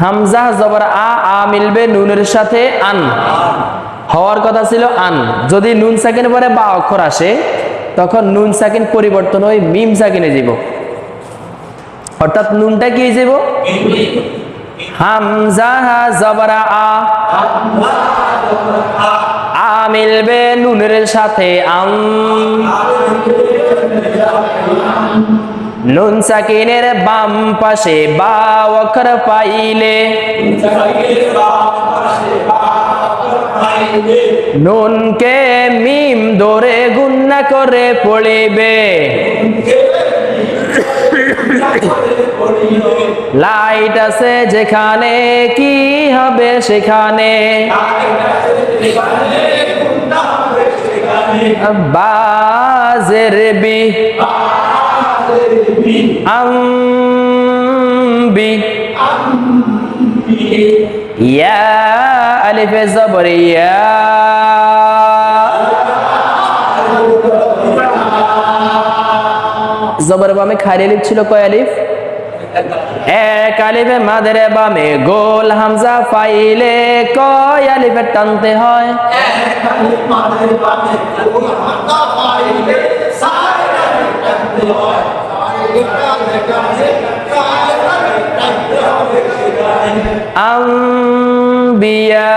হামজা জবর আ মিলবে নুনের সাথে আন, হওয়ার কথা ছিল আন। যদি নুন সাকিন পরে বা অক্ষর আসে তখন নুন সাকিন পরিবর্তন হয়ে মিম সাকিনে যাব, অর্থাৎ নুনটা কি হয়ে যাব? হামজা জবর আ মিলবে নুনের সাথে আম, নুন সাকিনের বাম পাশে বা অক্ষর পাইলে নুনকে মিম ধরে গুণনা করে পড়িবে, লাইট আছে যেখানে কি হবে সেখানে, বাজের বি আম্বি, ইয়া আলিফে জবর ইয়া, জবর বামে খালি আলিফ ছিল কয় আলিফ? এক আলিফে মাদের বামে গোল হামজা ফাইলে কয় আলিফে টানতে হয়? আম্বিয়া,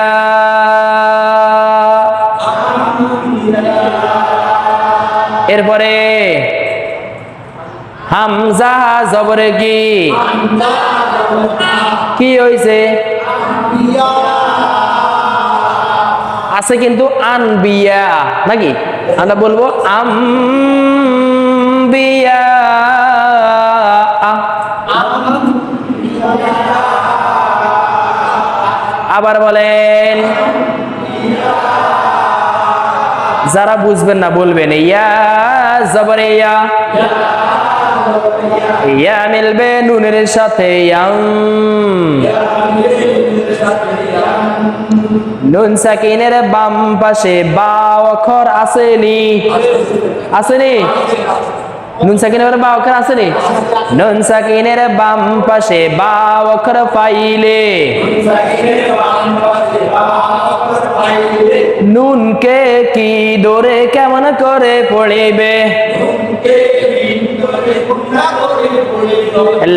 এরপরে হামজা জবরে কি হয়েছে? আছে কিন্তু আনবিয়া নাকি? আমরা বলবো আম্বিয়া, আবার বলেন, যারা বুঝবেন না বলবেন ইয়া জবরে ইয়া, ইয়া মিলবে নুনের সাথে ইয়াম, নুন সাকিনের বাম পাশে বা অক্ষর আসেনি, আসেনি? নুন সাকিনের বা অক্ষর আসেনি? নুন সাকিনের বাম পাশে বা অক্ষর পাইলে নুনকে কি ধরে কেমন করে পড়িবে?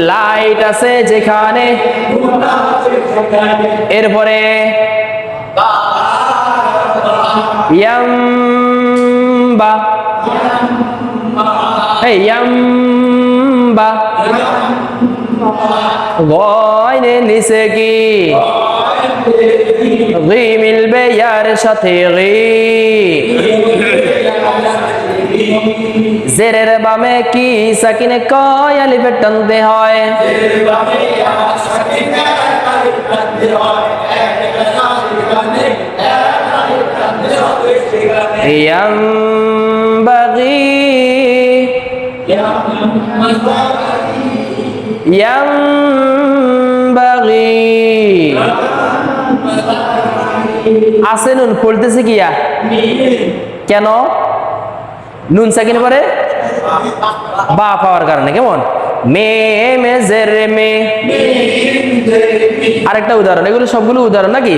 লাইট আছে যেখানে, এরপরে ইয়াম্বা, ইয়াম্বা, গয়নে নিচে কি গি মিলবে ইয়ার সাথে গি, জেরের বামে কি সাকিনে কয় আলিফে টানতে হয়? ইয়ামবাগি, ইয়ামবাগি, আছে নুন পড়তেছে কিয়া? কেন? নুন সাকিন পরে বা পাওয়ার কারণে। কেমন? মে মে জের মে, আরেকটা উদাহরণ, এগুলো সবগুলো উদাহরণ নাকি?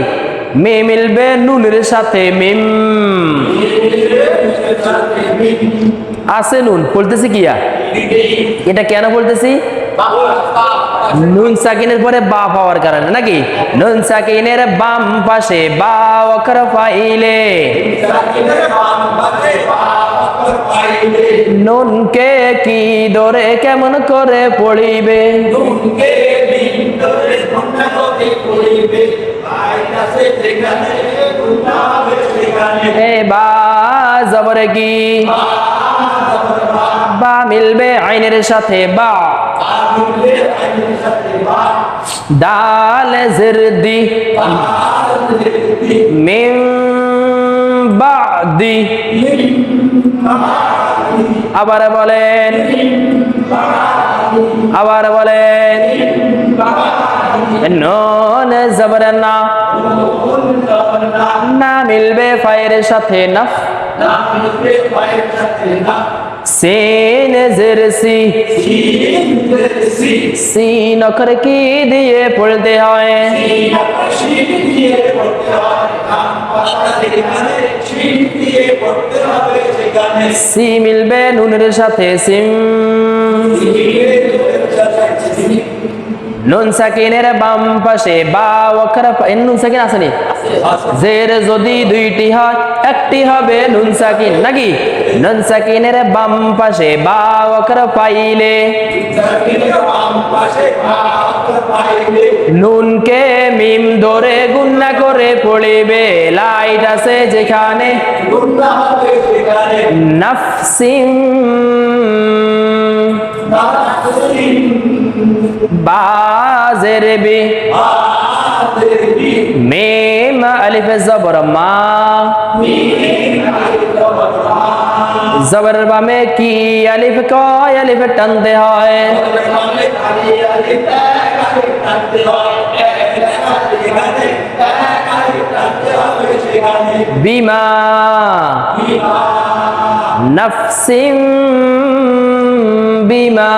মে মিলবে নুনের সাথে মিম, আছে নুন পড়তেছি কিয়া? এটা কেন বলতেছি? নুন সাকিনের পরে বা পাওয়ার কারণে নাকি? নুন সাকিনের বাম পাশে বা অক্ষর পাইলে নুনকে কি ধরে কেমন করে পড়িবে? বা জবরে কি বা মিলবে আইনের সাথে বা, দাল জিরদি মিন বাদি, আবার বলেন, আবার বলেন, নুন জবর না, না মিলবে ফায়ের সাথে না, সিন জের সি সিন অক্ষর কি দিয়ে পড়তে হয় সি মিলবে নুনের সাথে সিম নুন সাকিনের বাম পাশে বা অক্ষর নুন সাকিন আসেনি জের যদি দুইটি হয় একটি হবে নুন সাকিন নাকি নুন সাকিনের বাম পাশে বা অক্ষর পাইলে নুনকে মিম ধরে গুণনা করে পড়িবে লাইট আছে যেখানে নাফসিম বাজের বি মিম আলিফ জবর মা জবরের বামে কি আলিফ কয় আলিফ টানতে হয় বিমা নাফসিম বিমা